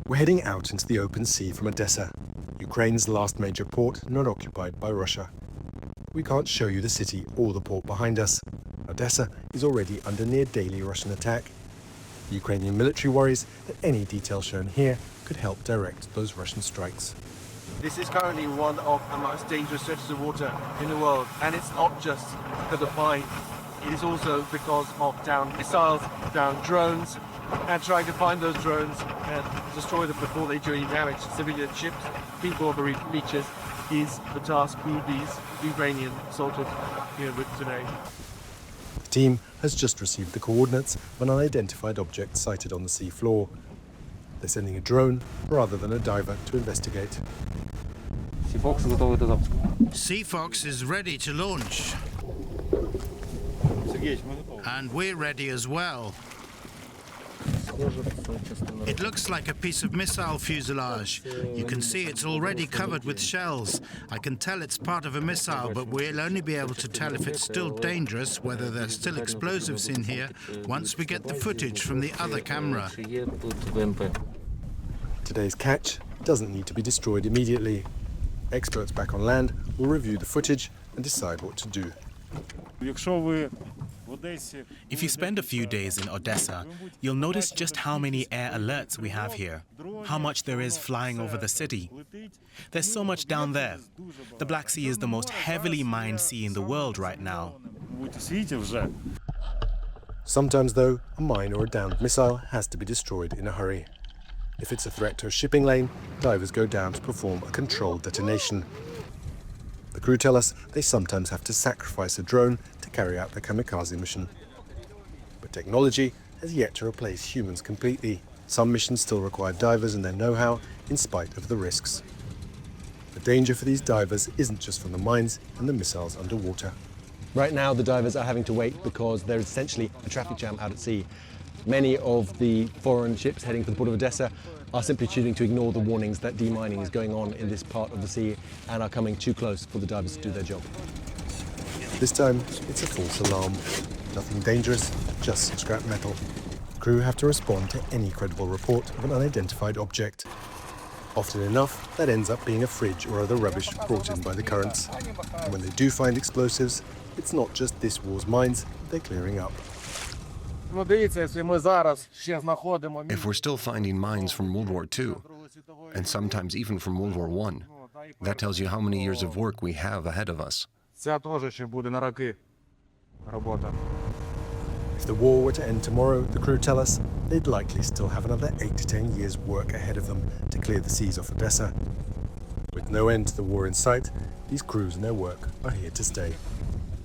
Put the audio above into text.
We're heading out into the open sea from Odessa, Ukraine's last major port not occupied by Russia. We can't show you the city or the port behind us. Odessa is already under near daily Russian attack. The Ukrainian military worries that any detail shown here could help direct those Russian strikes. This is currently one of the most dangerous stretches of water in the world, and it's not just because of mine. It is also because of downed missiles, downed drones, and trying to find those drones and destroy them before they do any damage to civilian ships, people on the beaches, is the task who these Ukrainian soldiers are here with today. The team has just received the coordinates of an unidentified object sighted on the sea floor. They're sending a drone rather than a diver to investigate. Sea Fox is ready to launch. And we're ready as well. It looks like a piece of missile fuselage. You can see it's already covered with shells. I can tell it's part of a missile, but we'll only be able to tell if it's still dangerous, whether there's still explosives in here, once we get the footage from the other camera. Today's catch doesn't need to be destroyed immediately. Experts back on land will review the footage and decide what to do. If you spend a few days in Odessa, you'll notice just how many air alerts we have here, how much there is flying over the city. There's so much down there. The Black Sea is the most heavily mined sea in the world right now. Sometimes, though, a mine or a downed missile has to be destroyed in a hurry. If it's a threat to a shipping lane, divers go down to perform a controlled detonation. The crew tell us they sometimes have to sacrifice a drone to carry out their kamikaze mission. But technology has yet to replace humans completely. Some missions still require divers and their know-how in spite of the risks. The danger for these divers isn't just from the mines and the missiles underwater. Right now the divers are having to wait because there is essentially a traffic jam out at sea. Many of the foreign ships heading for the port of Odessa are simply choosing to ignore the warnings that demining is going on in this part of the sea and are coming too close for the divers to do their job. This time, it's a false alarm. Nothing dangerous, just scrap metal. Crew have to respond to any credible report of an unidentified object. Often enough, that ends up being a fridge or other rubbish brought in by the currents. And when they do find explosives, it's not just this war's mines they're clearing up. If we're still finding mines from World War II, and sometimes even from World War I, that tells you how many years of work we have ahead of us. If the war were to end tomorrow, the crew tell us, they'd likely still have another 8 to 10 years' work ahead of them to clear the seas off Odessa. With no end to the war in sight, these crews and their work are here to stay.